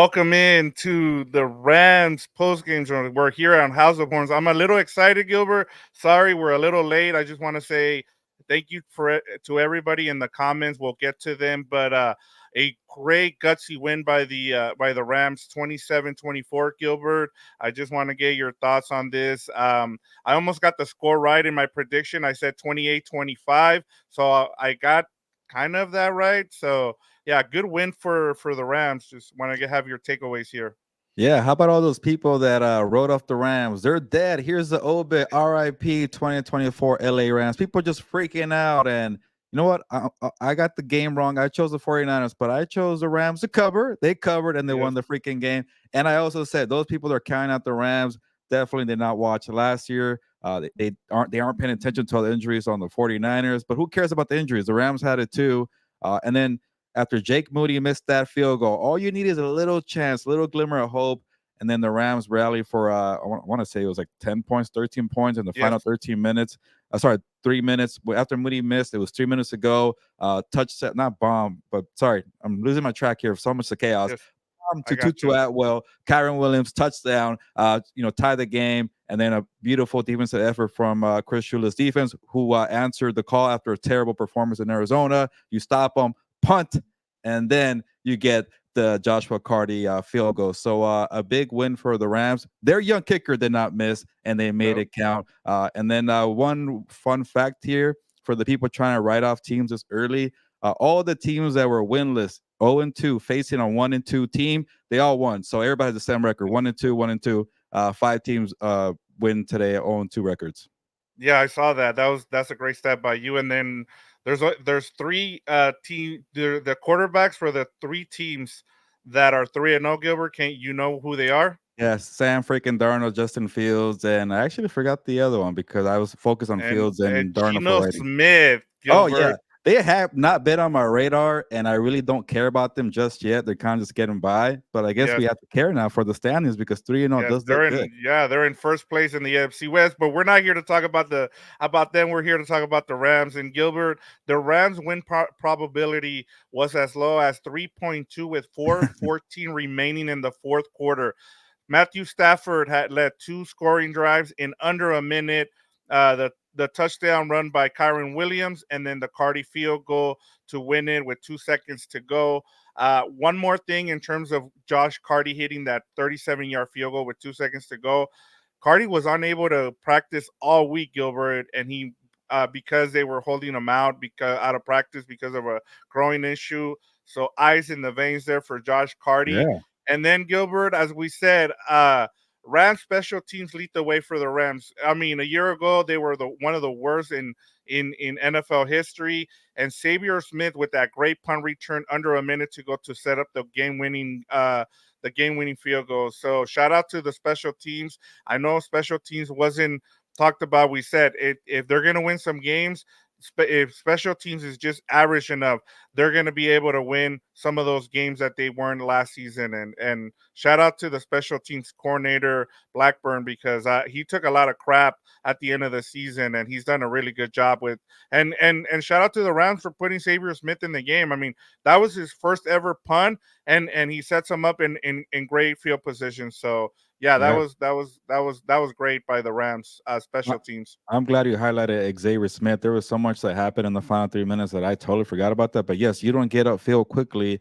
welcome in to the Rams postgame journal. We're here on House of Horns. I'm a little excited, Gilbert. Sorry, we're a little late. I just want to say thank you to everybody in the comments. We'll get to them, but a great gutsy win by the Rams, 27-24. Gilbert, I just want to get your thoughts on this. I almost got the score right in my prediction. I said 28-25, so I got kind of that right. So yeah, good win for the Rams. Just want to have your takeaways here. Yeah, how about all those people that wrote off the Rams? They're dead. Here's the obit, RIP 2024 LA Rams. People just freaking out. And you know what? I got the game wrong. I chose the 49ers, but I chose the Rams to cover. They covered and they Yes. won the freaking game. And I also said those people that are counting out the Rams definitely did not watch last year. They aren't paying attention to all the injuries on the 49ers, but who cares about the injuries? The Rams had it too. And then after Jake Moody missed that field goal, all you need is a little chance, little glimmer of hope. And then the Rams rally for, I want to say it was like 10 points, 13 points in the final Yes. 13 minutes. Sorry, 3 minutes. After Moody missed, it was 3 minutes to go. Touchdown, not bomb, but sorry, I'm losing my track here. So much the chaos. Yes. I To got Tutu you. Atwell, Kyron Williams touchdown, tie the game, and then a beautiful defensive effort from Chris Shula's defense, who answered the call after a terrible performance in Arizona. You stop them, punt, and then you get the Joshua Cardi field goal. So a big win for the Rams. Their young kicker did not miss, and they made Nope. it count. And then one fun fact here for the people trying to write off teams this early. All the teams that were winless, 0-2, facing a 1-2 team, they all won. So everybody has the same record, 1-2, 1-2. 5 teams win today at 0-2 records. Yeah, I saw that. That's a great step by you. And then there's three team the quarterbacks for the three teams that are 3-0. Gilbert, can you know who they are? Yes, Sam freaking Darnold, Justin Fields, and I actually forgot the other one because I was focused on Fields And and Darnold for Geno writing. Smith, Oh yeah, Gilbert. they have not been on my radar, and I really don't care about them just yet. They're kind of just getting by, but I guess Yes. we have to care now for the standings because 3-0 Yes, does look good. they're in first place in the AFC West, but we're not here to talk about them. We're here to talk about the Rams and Gilbert. The Rams win probability was as low as 3.2 with 4:14 remaining in the fourth quarter. Matthew Stafford had led 2 scoring drives in under a minute. The touchdown run by Kyron Williams, and then the Cardi field goal to win it with 2 seconds to go. One more thing in terms of Josh Cardi hitting that 37-yard field goal with 2 seconds to go. Cardi was unable to practice all week, Gilbert, and he because they were holding him out of practice because of a growing issue. So ice in the veins there for Josh Cardi. Yeah. And then Gilbert, as we said, Rams special teams lead the way for the Rams. I mean, a year ago they were one of the worst in NFL history. And Xavier Smith with that great punt return under a minute to go to set up the game winning field goal. So shout out to the special teams. I know special teams wasn't talked about. We said if they're gonna win some games, if special teams is just average enough, they're going to be able to win some of those games that they weren't last season. And shout out to the special teams coordinator Blackburn because he took a lot of crap at the end of the season and he's done a really good job with. And shout out to the Rams for putting Xavier Smith in the game. I mean, that was his first ever punt, and he sets him up in great field position. So yeah, Yeah. that was great by the Rams special teams. I'm glad you highlighted Xavier Smith. There was so much that happened in the final 3 minutes that I totally forgot about that. But yes, you don't get upfield quickly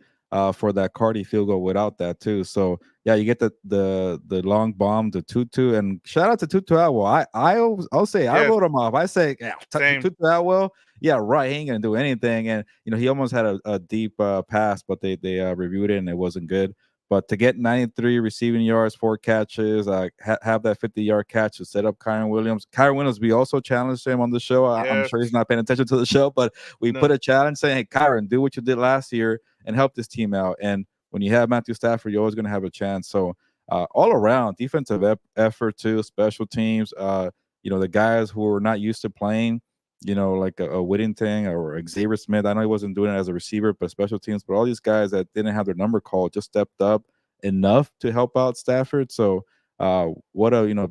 for that Cardi field goal without that too. So yeah, you get the long bomb to Tutu, and shout out to Tutu Atwell. I'll say I Yes, wrote him off. I say yeah, same. Tutu Atwell. Yeah, right. He ain't gonna do anything, and he almost had a deep pass, but they reviewed it and it wasn't good. But to get 93 receiving yards, 4 catches, have that 50-yard catch to set up Kyron Williams. Kyron Williams, we also challenged him on the show. I'm Yes. sure he's not paying attention to the show, but we No. put a challenge saying, hey, Kyron, do what you did last year and help this team out. And when you have Matthew Stafford, you're always going to have a chance. So all around, defensive effort too, special teams, the guys who are not used to playing, like a Whittington or Xavier Smith. I know he wasn't doing it as a receiver, but special teams. But all these guys that didn't have their number called just stepped up enough to help out Stafford. So, what a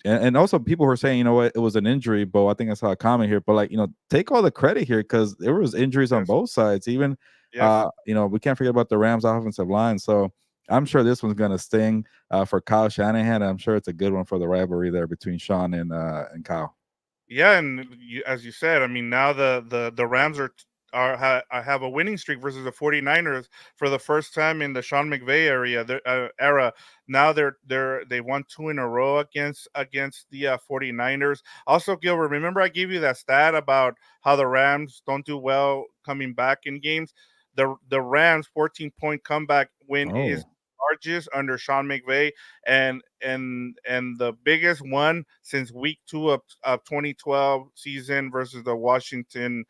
and also people were saying, what, it was an injury, but I think I saw a comment here. But take all the credit here because there was injuries on Yes. both sides. Even Yes. we can't forget about the Rams offensive line. So. I'm sure this one's gonna sting for Kyle Shanahan. I'm sure it's a good one for the rivalry there between Sean and Kyle. Yeah, and as you said, I mean, now the Rams have a winning streak versus the 49ers for the first time in the Sean McVay era. Now they won two in a row against the 49ers. Also, Gilbert, remember I gave you that stat about how the Rams don't do well coming back in games. The Rams 14-point comeback win is Oh, largest under Sean McVay, and the biggest one since week two of 2012 season versus the Washington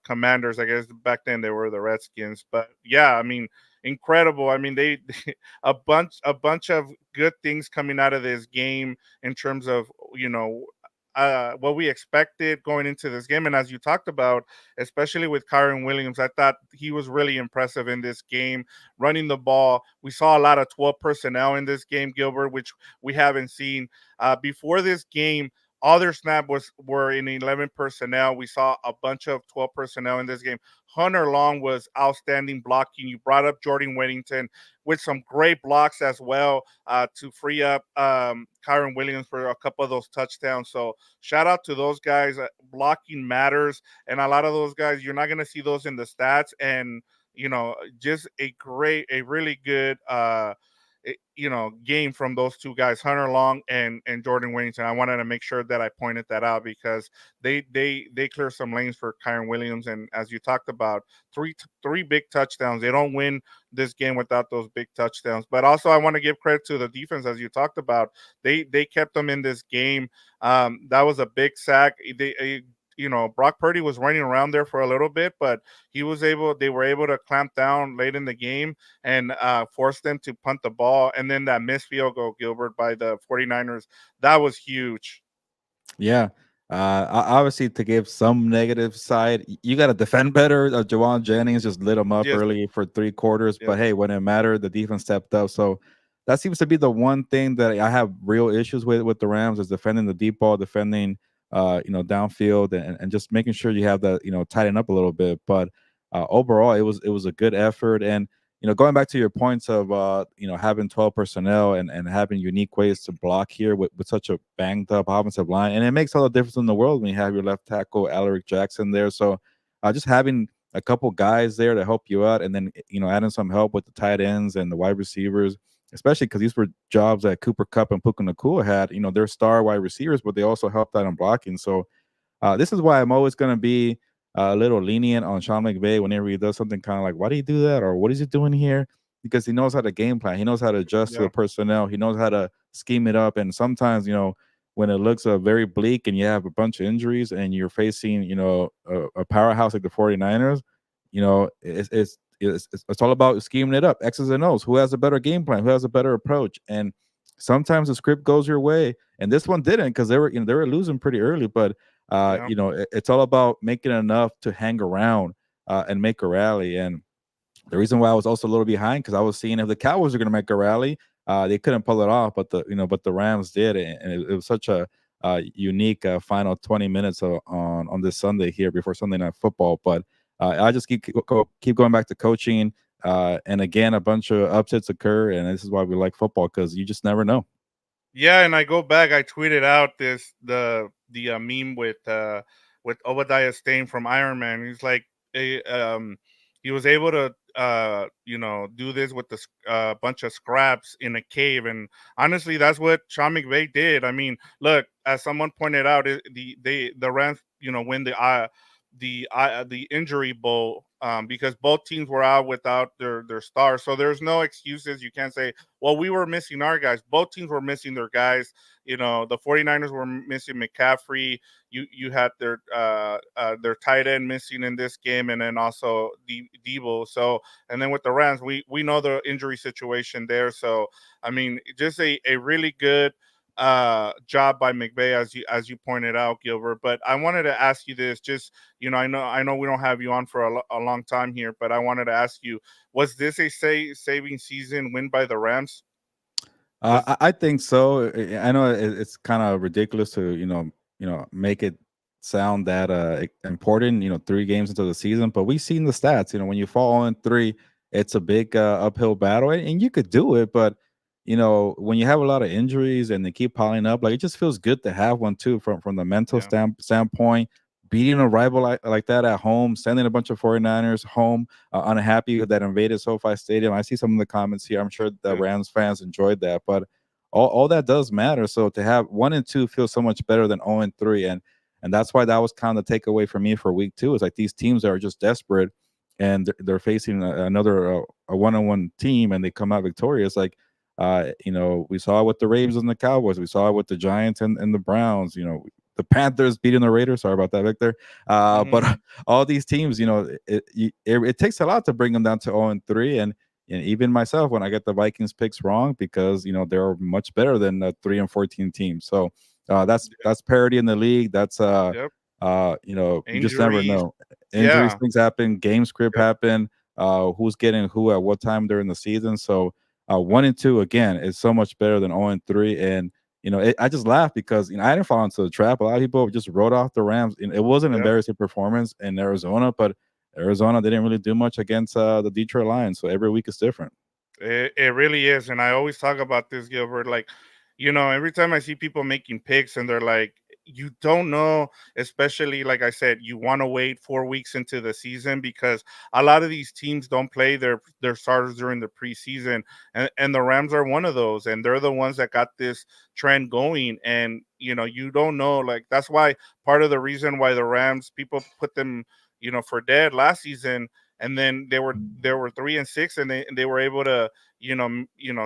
Commanders. I guess back then they were the Redskins, but yeah, I mean, incredible. I mean, they a bunch of good things coming out of this game in terms of you know what we expected going into this game. And as you talked about, especially with Kyron Williams, I thought he was really impressive in this game, running the ball. We saw a lot of 12 personnel in this game, Gilbert, which we haven't seen before this game. All their snap were in 11 personnel. We saw a bunch of 12 personnel in this game. Hunter Long was outstanding blocking. You brought up Jordan Whittington with some great blocks as well to free up Kyron Williams for a couple of those touchdowns. So shout out to those guys. Blocking matters, and a lot of those guys you're not going to see those in the stats. And just a really good game from those two guys, Hunter Long and Jordan Whittington. I wanted to make sure that I pointed that out because they clear some lanes for Kyron Williams, and as you talked about, three big touchdowns. They don't win this game without those big touchdowns. But also, I want to give credit to the defense, as you talked about. They kept them in this game. That was a big sack. Brock Purdy was running around there for a little bit, but they were able to clamp down late in the game and force them to punt the ball. And then that missed field goal, Gilbert, by the 49ers, that was huge. yeah. Obviously, to give some negative side, you got to defend better. Jawan Jennings just lit him up Yes, early for 3 quarters, but yes, hey, when it mattered, the defense stepped up. So that seems to be the one thing that I have real issues with the Rams is defending the deep ball, defending downfield, and just making sure you have that tighten up a little bit. But overall, it was a good effort. And going back to your points of having 12 personnel and having unique ways to block here with such a banged up offensive line, and it makes all the difference in the world when you have your left tackle Alaric Jackson there. So just having a couple guys there to help you out, and then adding some help with the tight ends and the wide receivers, especially because these were jobs that Cooper Cup and Puka Nakua had. They're star wide receivers, but they also helped out in blocking. So this is why I'm always going to be a little lenient on Sean McVay whenever he does something kind of like, why do you do that? Or what is he doing here? Because he knows how to game plan. He knows how to adjust to yeah, the personnel. He knows how to scheme it up. And sometimes, when it looks very bleak and you have a bunch of injuries and you're facing, a powerhouse like the 49ers, it's all about scheming it up, X's and O's. Who has a better game plan? Who has a better approach? And sometimes the script goes your way. And this one didn't because they were losing pretty early. But yeah. it's all about making enough to hang around and make a rally. And the reason why I was also a little behind because I was seeing if the Cowboys are going to make a rally, they couldn't pull it off, but the Rams did, and it was such a unique final 20 minutes on this Sunday here before Sunday Night Football. But I just keep going back to coaching, and again, a bunch of upsets occur, and this is why we like football because you just never know. Yeah, and I go back. I tweeted out the meme with Obadiah Stane from Iron Man. He's like, he was able to do this with the bunch of scraps in a cave, and honestly, that's what Sean McVay did. I mean, look, as someone pointed out, the Rams win the injury bowl because both teams were out without their stars. So there's no excuses. You can't say, well, we were missing our guys. Both teams were missing their guys. The 49ers were missing McCaffrey. You had their tight end missing in this game, and then also Debo. So, and then with the Rams, we know the injury situation there. So I mean, just a really good job by McVay, as you pointed out, Gilbert. But I wanted to ask you this, just I know we don't have you on for a long time here, but I wanted to ask you, was this a saving season win by the Rams? Was I think so. I know it's kind of ridiculous to make it sound that important. 3 games into the season, but we've seen the stats. When you fall on 3, it's a big uphill battle, and you could do it, but when you have a lot of injuries and they keep piling up, like it just feels good to have one too from the mental Yeah. standpoint. Beating a rival like that at home, sending a bunch of 49ers home unhappy that invaded SoFi Stadium. I see some of the comments here. I'm sure the Yeah. Rams fans enjoyed that, but all that does matter. So to have 1-2 feels so much better than 0-3, and that's why that was kind of the takeaway for me for week 2. Is like these teams are just desperate, and they're facing another a one-on-one team, and they come out victorious. Like we saw it with the Ravens and the Cowboys. We saw it with the Giants and the Browns. The Panthers beating the Raiders. Sorry about that, Victor. But Hmm. all these teams, it takes a lot to bring them down to 0-3, and even myself when I get the Vikings picks wrong because they're much better than the 3-14 teams. So that's parity in the league. That's Yep. you just never Injuries. know. Injuries, Yeah. things happen. Game script Yep. happen. Who's getting who at what time during the season. So 1-2 again is so much better than 0-3. And I just laughed because I didn't fall into the trap. A lot of people just wrote off the Rams. It was an Yep. embarrassing performance in Arizona, but Arizona didn't really do much against the Detroit Lions. So every week is different. It really is, and I always talk about this, Gilbert. Like, every time I see people making picks, and they're like, you don't know, especially like I said, you want to wait 4 weeks into the season because a lot of these teams don't play their starters during the preseason, and the Rams are one of those, and they're the ones that got this trend going, and you don't know, like that's why part of the reason why the Rams people put them for dead last season, and then they were 3-6, and they were able to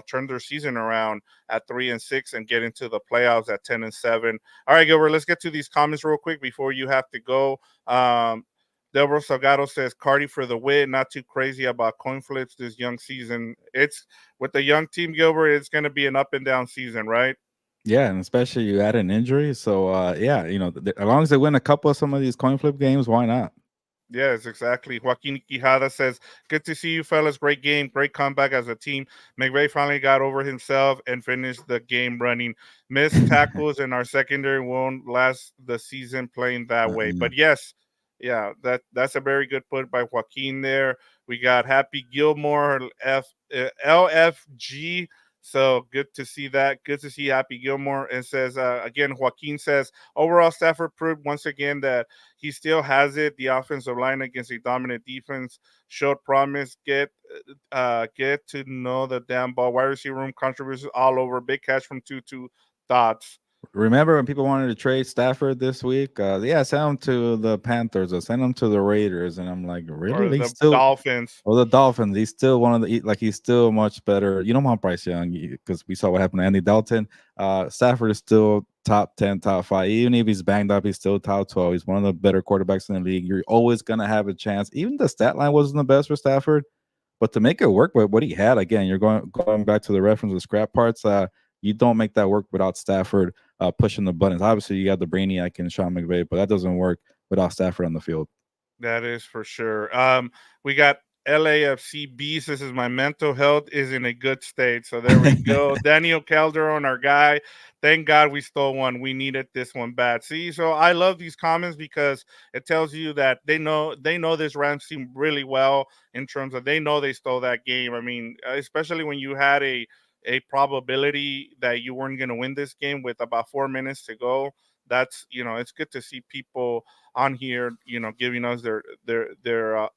turn their season around at 3-6 and get into the playoffs at 10-7. All right, Gilbert, let's get to these comments real quick before you have to go. Deborah Salgado says Cardi for the win, not too crazy about coin flips this young season. It's with the young team, Gilbert, it's going to be an up and down season, right? Yeah, and especially you add an injury. So yeah, as long as they win a couple of some of these coin flip games, why not? Yes, exactly. Joaquin Quijada says, "Good to see you, fellas. Great game, great comeback as a team. McVay finally got over himself and finished the game running. Missed tackles in our secondary won't last the season playing that way." Uh-uh. But yes, yeah, that's a very good put by Joaquin there. We got Happy Gilmore, LFG. So good to see that. Good to see Happy Gilmore. And says again, Joaquin says overall Stafford proved once again that he still has it. The offensive line against a dominant defense showed promise. Get to know the damn ball. Wide receiver room contributions all over. Big catch from Tutu. Thoughts Remember when people wanted to trade Stafford this week? Yeah, send him to the Panthers or send him to the Raiders, and I'm like, really? or They the still Dolphins or the Dolphins? He's still one of the like he's still much better. You don't want Bryce Young because we saw what happened to Andy Dalton. Stafford is still top 10, top 5. Even if he's banged up, he's still top 12. He's one of the better quarterbacks in the league. You're always gonna have a chance. Even the stat line wasn't the best for Stafford, but to make it work with what he had, again, you're going back to the reference of scrap parts. You don't make that work without Stafford pushing the buttons. Obviously, you got the brainiac and Sean McVay, but that doesn't work without Stafford on the field. That is for sure. We got LAFC Beast. This is my mental health is in a good state. So there we go. Daniel Calderon, our guy. Thank God we stole one. We needed this one bad. See, so I love these comments because it tells you that they know this Rams team really well in terms of they know they stole that game. I mean, especially when you had a probability that you weren't going to win this game with about 4 minutes to go. That's it's good to see people on here, giving us their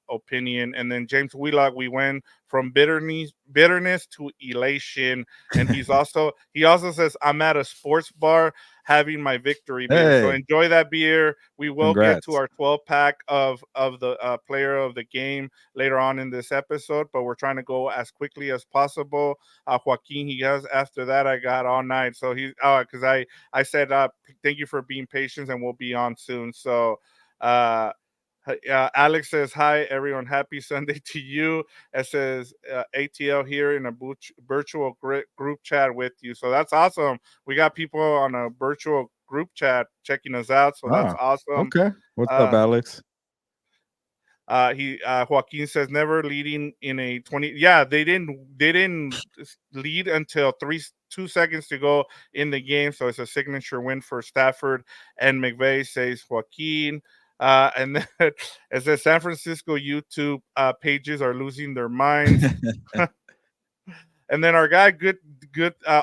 opinion. And then James Wheelock, we went from bitterness to elation, and he also says, "I'm at a sports bar having my victory beer." So Hey, enjoy that beer. We will get to congrats. our 12 pack of the player of the game later on in this episode, but we're trying to go as quickly as possible. Joaquin, he has after that. I got all night, so he because I said thank you for being patient, and we'll be on soon. So, uh, Alex says, "Hi, everyone. Happy Sunday to you." It says, ATL here in a virtual group chat with you. So that's awesome. We got people on a virtual group chat checking us out. So that's Ah, awesome. okay. What's up, Uh, Alex? he Joaquin says never leading in a 20. Yeah, they didn't lead until 2 seconds to go in the game. So it's a signature win for Stafford and McVay, says Joaquin. And then it says San Francisco YouTube pages are losing their minds. And then our guy,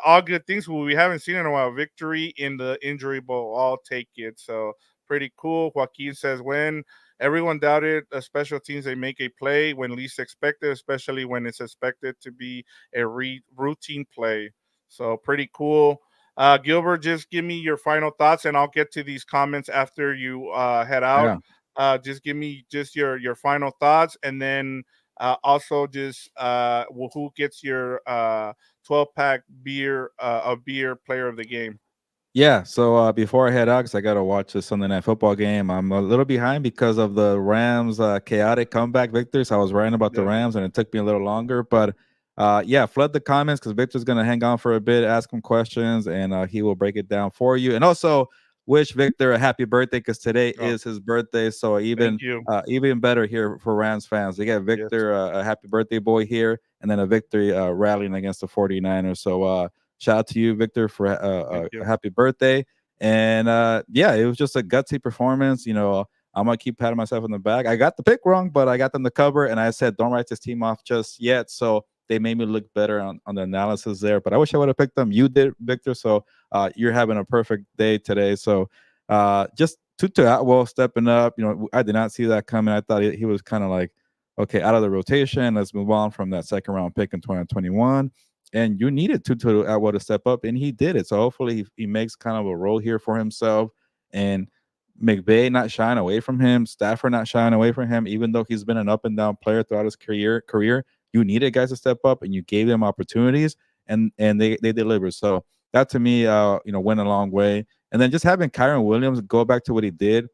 all good things. Who we haven't seen in a while. Victory in the injury bowl. I'll take it. So pretty cool. Joaquin says when everyone doubted special teams, they make a play when least expected, especially when it's expected to be a routine play. So pretty cool. Gilbert, just give me your final thoughts, and I'll get to these comments after you head out. Yeah. Just give me just your final thoughts, and then also, just who gets your 12 pack beer, a beer player of the game? Yeah, so before I head out, because I got to watch the Sunday Night Football game, I'm a little behind because of the Rams' chaotic comeback victory. So I was writing about the Yeah, Rams, and it took me a little longer. But yeah, flood the comments because Victor's going to hang on for a bit, ask him questions, and he will break it down for you. And also wish Victor a happy birthday because today oh, is his birthday. So thank you. even better here for Rams fans. They get Yes, Victor a happy birthday boy here, and then a victory rallying against the 49ers. So shout out to you, Victor, for thank a you. happy birthday. And yeah, it was just a gutsy performance. I'm gonna keep patting myself on the back. I got the pick wrong, but I got them to cover, and I said don't write this team off just yet. So they made me look better on the analysis there. But I wish I would have picked them. You did, Victor. So you're having a perfect day today. So just Tutu Atwell stepping up. I did not see that coming. I thought he was kind of like, okay, out of the rotation. Let's move on from that second round pick in 2021, and you needed Tutu Atwell to step up, and he did it. So hopefully he makes kind of a role here for himself, and McVay not shying away from him, Stafford not shying away from him, even though he's been an up and down player throughout his career. You needed guys to step up, and you gave them opportunities, and they delivered. So that to me, went a long way. And then just having Kyron Williams go back to what he did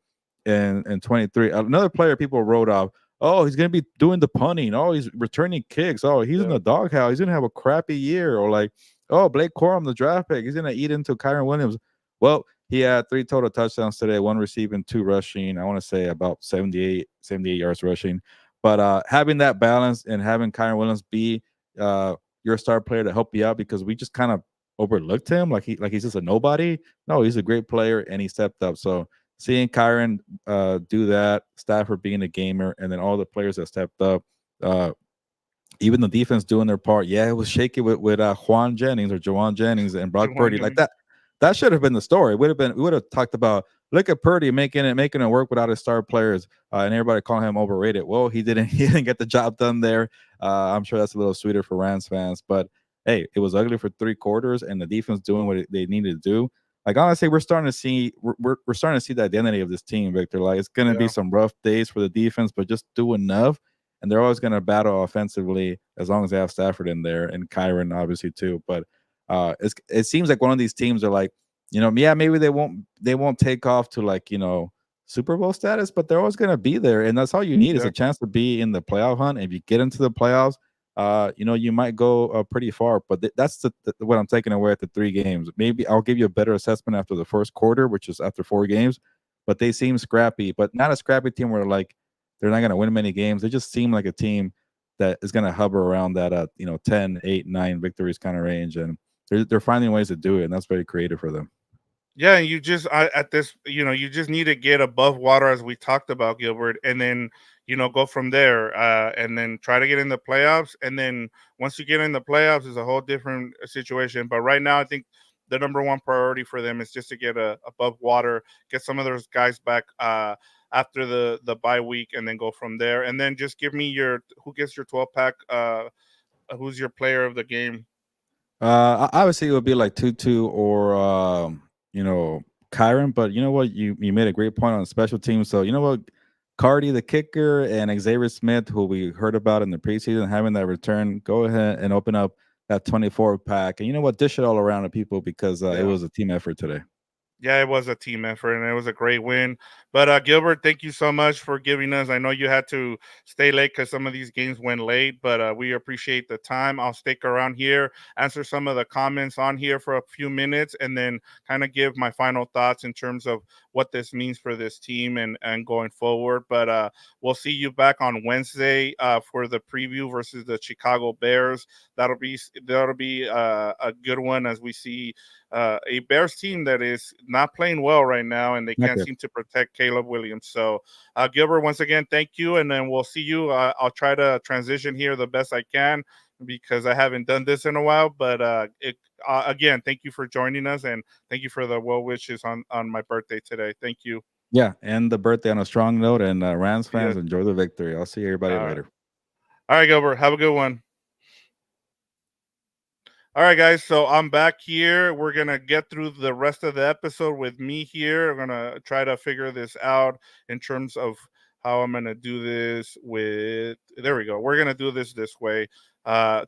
in 23. Another player people wrote off. Oh, he's gonna be doing the punting. Oh, he's returning kicks. Oh, he's in Yeah, the doghouse. He's gonna have a crappy year. Or like, oh, Blake Corum, the draft pick, he's gonna eat into Kyron Williams. Well, he had 3 total touchdowns today, 1 receiving, 2 rushing. I want to say about 78 yards rushing. But having that balance and having Kyron Williams be your star player to help you out because we just kind of overlooked him like he's just a nobody. No, he's a great player and he stepped up. So seeing Kyron do that, Stafford being a gamer, and then all the players that stepped up, uh, even the defense doing their part. Yeah, it was shaky with Juan Jennings or Jawan Jennings and Brock Juwan Purdy like Jennings. that. That should have been the story. We would have talked about look at Purdy making it work without his star players, and everybody calling him overrated. Well, he didn't he didn't get the job done there. I'm sure that's a little sweeter for Rams fans, but hey, it was ugly for 3 quarters, and the defense doing what they needed to do. Like honestly, we're starting to see the identity of this team, Victor. Like it's gonna be Yeah, some rough days for the defense, but just do enough and they're always going to battle offensively as long as they have Stafford in there and Kyron obviously too. But it seems like one of these teams are like, yeah, maybe they won't take off to like Super Bowl status, but they're always going to be there, and that's all you need is a exactly. chance to be in the playoff hunt. If you get into the playoffs, you might go pretty far. But that's what I'm taking away at the 3 games. Maybe I'll give you a better assessment after the first quarter, which is after 4 games. But they seem scrappy, but not a scrappy team where like they're not going to win many games. They just seem like a team that is going to hover around that 10, 8, 9 victories kind of range, and they're finding ways to do it, and that's very creative for them. Yeah, you just at this, you just need to get above water as we talked about, Gilbert, and then go from there, and then try to get in the playoffs, and then once you get in the playoffs, is a whole different situation. But right now, I think the number one priority for them is just to get above water, get some of those guys back after the bye week, and then go from there. And then just give me your who gets your 12 pack, who's your player of the game. Obviously, it would be like Tutu or Kyron, but you know what? You made a great point on special teams. So you know what? Cardi, the kicker, and Xavier Smith, who we heard about in the preseason, having that return. Go ahead and open up that 24 pack, and you know what? Dish it all around to people because it Yeah. was a team effort today. Yeah, it was a team effort and it was a great win. But Gilbert, thank you so much for giving us. I know you had to stay late because some of these games went late, but we appreciate the time. I'll stick around here, answer some of the comments on here for a few minutes, and then kind of give my final thoughts in terms of what this means for this team and going forward. But we'll see you back on Wednesday for the preview versus the Chicago Bears. That'll be a good one as we see a Bears team that is not playing well right now, and they Not can't good. seem to protect Caleb Williams. So, Gilbert, once again, thank you, and then we'll see you. I'll try to transition here the best I can because I haven't done this in a while. But again, thank you for joining us, and thank you for the well wishes on my birthday today. Thank you. Yeah, end the birthday on a strong note, and Rams Yeah. fans, enjoy the victory. I'll see everybody All right. later. All right, Gilbert. Have a good one. All right, guys. So I'm back here. We're gonna get through the rest of the episode with me here. I'm gonna try to figure this out in terms of how I'm gonna do this. With there we go. We're gonna do this way,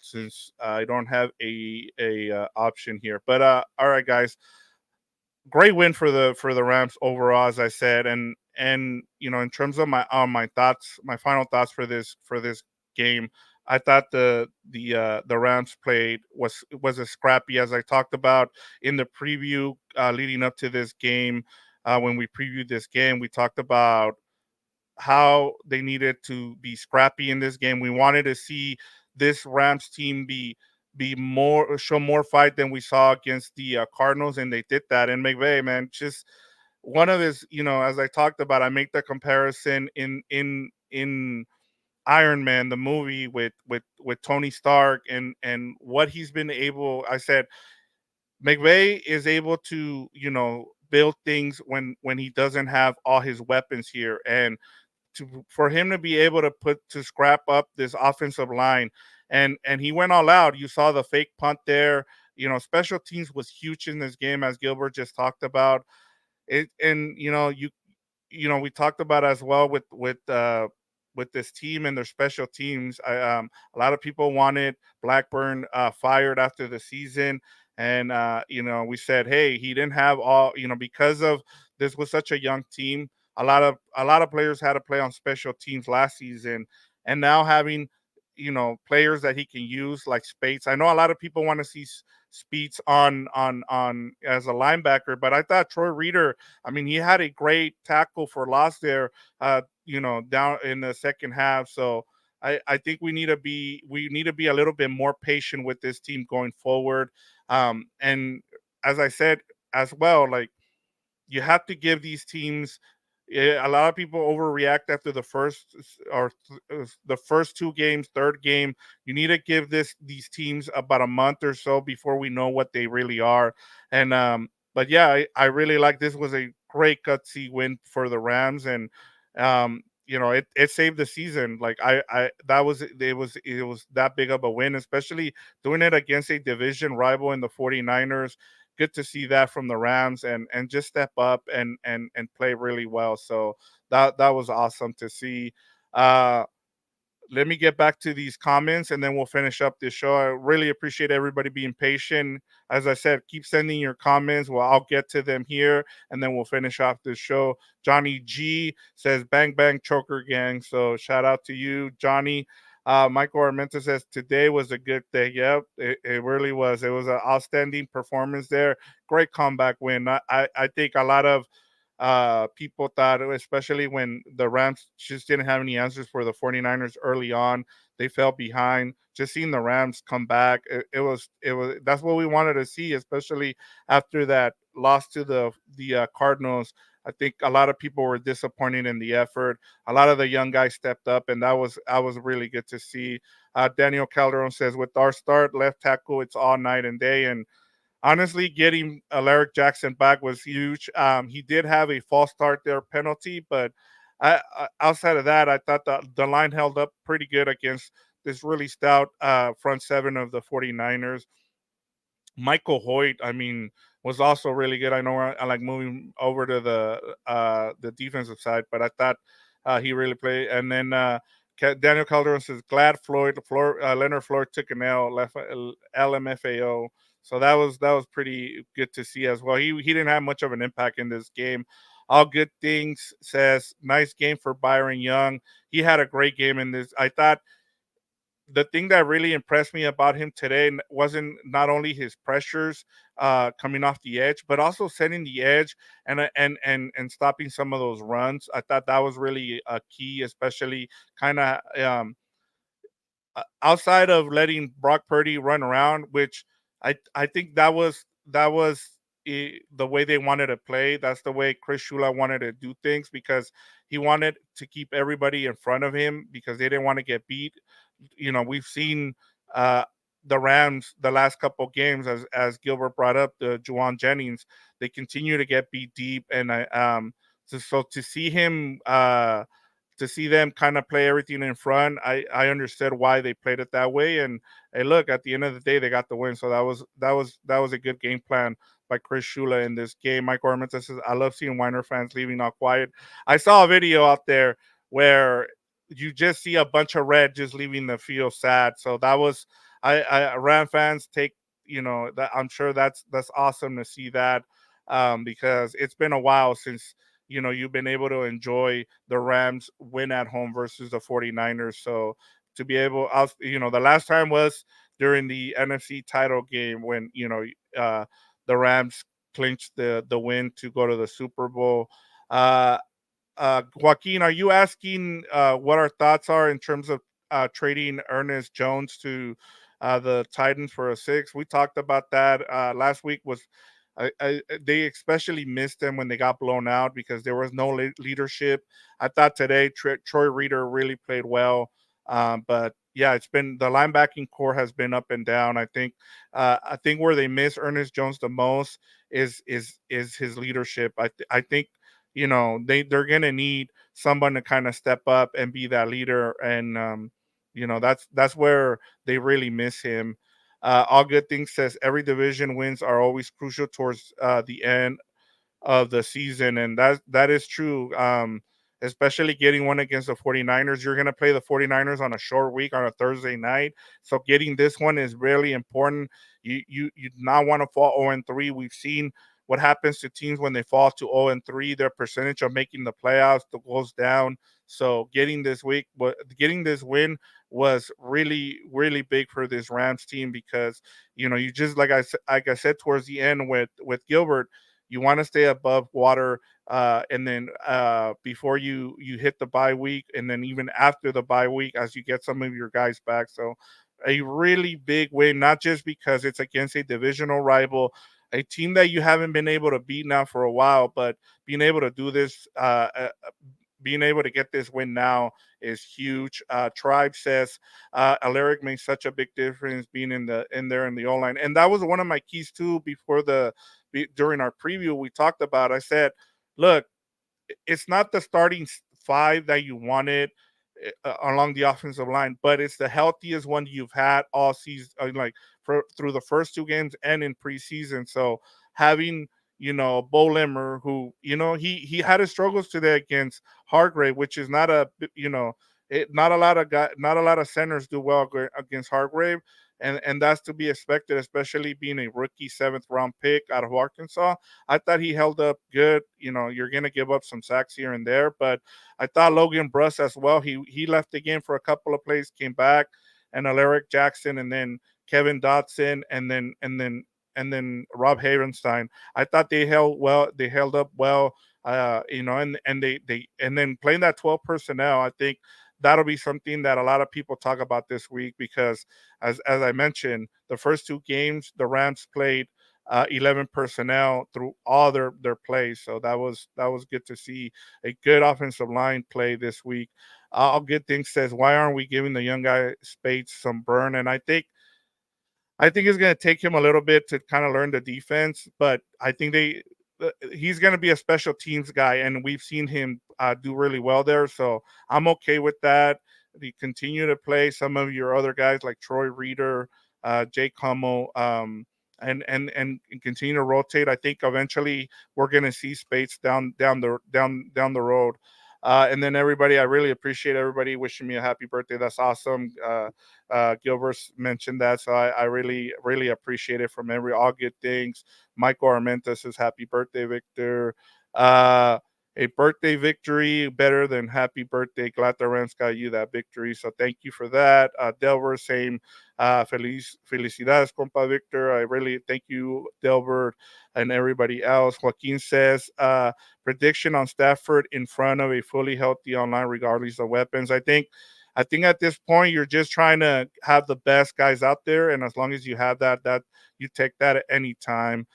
since I don't have a option here. But all right, guys. Great win for the Rams overall, as I said, and in terms of my thoughts, my final thoughts for this game, I thought the Rams played was as scrappy as I talked about in the preview leading up to this game. When we previewed this game, we talked about how they needed to be scrappy in this game. We wanted to see this Rams team be more show more fight than we saw against the Cardinals, and they did that. And McVay, man, just one of his, as I talked about, I make the comparison in Iron Man, the movie with Tony Stark and what he's been able. I said McVay is able to build things when he doesn't have all his weapons here, and for him to be able to scrap up this offensive line, and he went all out. You saw the fake punt there. Special teams was huge in this game, as Gilbert just talked about it. And we talked about as well with this team and their special teams. A lot of people wanted Blackburn fired after the season, and we said, hey, he didn't have all, because of this was such a young team. A lot of players had to play on special teams last season, and now having players that he can use like Spates. I know a lot of people want to see Speeds on as a linebacker, but I thought Troy Reader, I mean, he had a great tackle for loss there, down in the second half. So I think we need to be a little bit more patient with this team going forward. And as I said as well, like you have to give these teams. A lot of people overreact after the the first two games, third game. You need to give these teams about a month or so before we know what they really are. And but yeah, I really like this was a great gutsy win for the Rams, and it saved the season. Like I that was it was that big of a win, especially doing it against a division rival in the 49ers. Good to see that from the Rams, and just step up and play really well. So that was awesome to see. Uh, Let me get back to these comments and then we'll finish up this show. I really appreciate everybody being patient. As I said, keep sending your comments. Well, I'll get to them here and then we'll finish off this show. Johnny G says, bang, bang, choker gang. So shout out to you, Johnny. Michael Armenta says, today was a good day. Yep, it really was. It was an outstanding performance there. Great comeback win. I think a lot of people thought, especially when the Rams just didn't have any answers for the 49ers early on, they fell behind. Just seeing the Rams come back, it was that's what we wanted to see, especially after that loss to the Cardinals. I think a lot of people were disappointed in the effort. A lot of the young guys stepped up, and that was really good to see. Daniel Calderon says, with our start left tackle, it's all night and day, and honestly, getting Alaric Jackson back was huge. He did have a false start there penalty, but outside of that, I thought the line held up pretty good against this really stout front seven of the 49ers. Michael Hoyt, I mean, was also really good. I know I like moving over to the defensive side, but I thought he really played. And then Daniel Calderon says, glad Leonard Floyd took an L, left LMFAO. So that was pretty good to see as well. He didn't have much of an impact in this game. All good things says, nice game for Byron Young. He had a great game in this. I thought the thing that really impressed me about him today wasn't not only his pressures coming off the edge, but also setting the edge and stopping some of those runs. I thought that was really a key, especially kind of outside of letting Brock Purdy run around, which I think that was the way they wanted to play. That's the way Chris Shula wanted to do things because he wanted to keep everybody in front of him because they didn't want to get beat. We've seen uh, the Rams the last couple games, as Gilbert brought up, the Juwan Jennings, they continue to get beat deep, and so to see him. To see them kind of play everything in front, I understood why they played it that way. And hey, look, at the end of the day, they got the win. So that was a good game plan by Chris Shula in this game. Michael Armenta says, "I love seeing Weiner fans leaving all quiet." I saw a video out there where you just see a bunch of red just leaving the field sad. So that was Ram fans take that I'm sure that's awesome to see that because it's been a while since you've been able to enjoy the Rams win at home versus the 49ers. So to be able, the last time was during the NFC title game when the Rams clinched the win to go to the Super Bowl. Uh, Joaquin, are you asking what our thoughts are in terms of trading Ernest Jones to the Titans for a six? We talked about that last week. They especially missed them when they got blown out because there was no leadership. I thought today Troy Reader really played well, but yeah, it's been the linebacking core has been up and down. I think where they miss Ernest Jones the most is his leadership. I think they're gonna need someone to kind of step up and be that leader, and that's where they really miss him. All good things says every division wins are always crucial towards the end of the season, and that is true. Especially getting one against the 49ers. You're going to play the 49ers on a short week on a Thursday night. So getting this one is really important. You do not want to fall 0-3. We've seen what happens to teams when they fall to 0-3. Their percentage of making the playoffs goes down. So getting this win was really, really big for this Rams team because you just like I said towards the end with Gilbert, you want to stay above water, and then before you hit the bye week, and then even after the bye week, as you get some of your guys back. So a really big win, not just because it's against a divisional rival, a team that you haven't been able to beat now for a while, but being able to do this, being able to get this win now is huge. Tribe says Alaric makes such a big difference being in there in the O line, and that was one of my keys too. During our preview, we talked about. I said, look, it's not the starting five that you wanted along the offensive line, but it's the healthiest one you've had all season, like through the first two games and in preseason. So having Bo Limmer, who he had his struggles today against Hargrave, which is not not a lot of not a lot of centers do well against Hargrave. And that's to be expected, especially being a rookie seventh round pick out of Arkansas. I thought he held up good. You're gonna give up some sacks here and there, but I thought Logan Bruss as well. He left the game for a couple of plays, came back, and Alaric Jackson, and then Kevin Dotson, and then Rob Havenstein. I thought they held well. They held up well. And then playing that 12 personnel, I think that'll be something that a lot of people talk about this week because, as I mentioned, the first two games the Rams played 11 personnel through all their plays. So that was good to see a good offensive line play this week. All good things says, why aren't we giving the young guy Spades some burn? And I think it's going to take him a little bit to kind of learn the defense, but I think he's going to be a special teams guy, and we've seen him do really well there. So I'm okay with that. You continue to play some of your other guys like Troy Reader, Jake Hummel, and continue to rotate. I think eventually we're going to see Spates down the road. And then everybody, I really appreciate everybody wishing me a happy birthday. That's awesome. Gilbert mentioned that, so I really, really appreciate it from all good things. Michael Armenta says, "Happy birthday, Victor." Uh, a birthday victory better than happy birthday. Glad the Rams got you that victory, so thank you for that. Delbert saying, felicidades, compa Victor. I really thank you, Delbert, and everybody else. Joaquin says, prediction on Stafford in front of a fully healthy online, regardless of weapons. I think at this point you're just trying to have the best guys out there, and as long as you have that you take that at any time.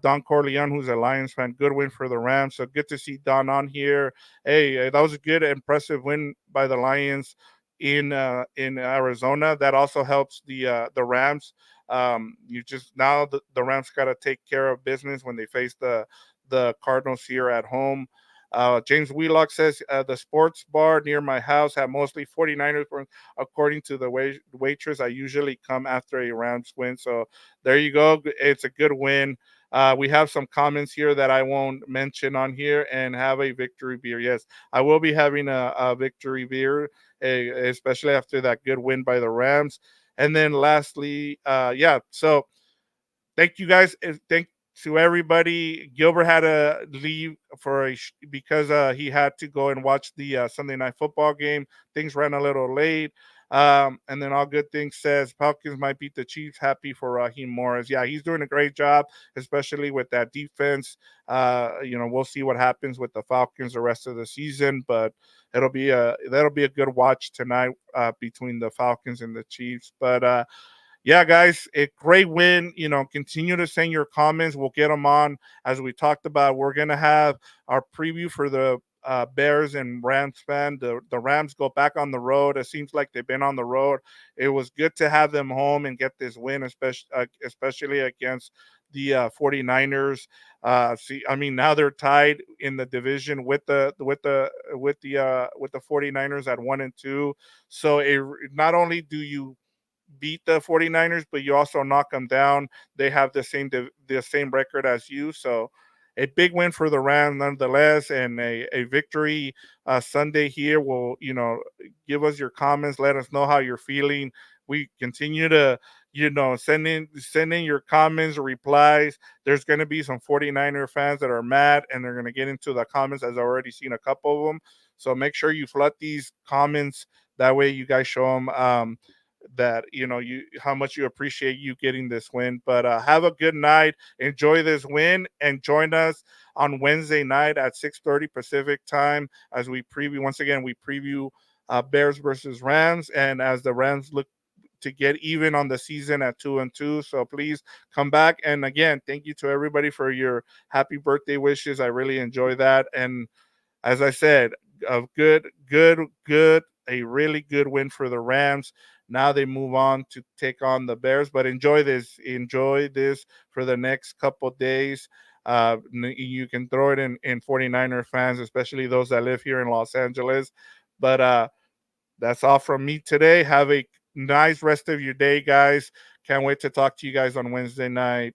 Don Corleone, who's a Lions fan. Good win for the Rams. So good to see Don on here. Hey, that was a good, impressive win by the Lions in Arizona. That also helps the Rams. You just now the Rams got to take care of business when they face the Cardinals here at home. James Wheelock says the sports bar near my house have mostly 49ers. According to the waitress, I usually come after a Rams win. So there you go. It's a good win. We have some comments here that I won't mention on here, and have a victory beer. Yes, I will be having a victory beer, especially after that good win by the Rams. And then lastly, yeah, so thank you guys. Thank to everybody. Gilbert had to leave because he had to go and watch the Sunday night football game. Things ran a little late. And then all good things says Falcons might beat the Chiefs. Happy for Raheem Morris. Yeah, he's doing a great job, especially with that defense. We'll see what happens with the Falcons the rest of the season, but that'll be a good watch tonight between the Falcons and the Chiefs. But yeah, guys, a great win. Continue to send your comments. We'll get them on. As we talked about, we're going to have our preview for the Bears and Rams fan. The Rams go back on the road. It seems like they've been on the road. It was good to have them home and get this win, especially against the 49ers. I mean, now they're tied in the division with the 49ers at 1-2. So not only do you beat the 49ers, but you also knock them down. They have the same record as you. So a big win for the Rams nonetheless, and a victory Sunday here. Will give us your comments, let us know how you're feeling. We continue to send in your comments or replies. There's going to be some 49er fans that are mad, and they're going to get into the comments, as I've already seen a couple of them. So make sure you flood these comments. That way you guys show them that you how much you appreciate you getting this win. But have a good night, enjoy this win, and join us on Wednesday night at 6:30 Pacific time as we preview Bears versus Rams, and as the Rams look to get even on the season at 2-2. So please come back. And again, thank you to everybody for your happy birthday wishes. I really enjoy that. And as I said, a good, a really good win for the Rams. Now they move on to take on the Bears, but enjoy this for the next couple days. You can throw it in 49er fans, especially those that live here in Los Angeles. But that's all from me today. Have a nice rest of your day, guys. Can't wait to talk to you guys on Wednesday night.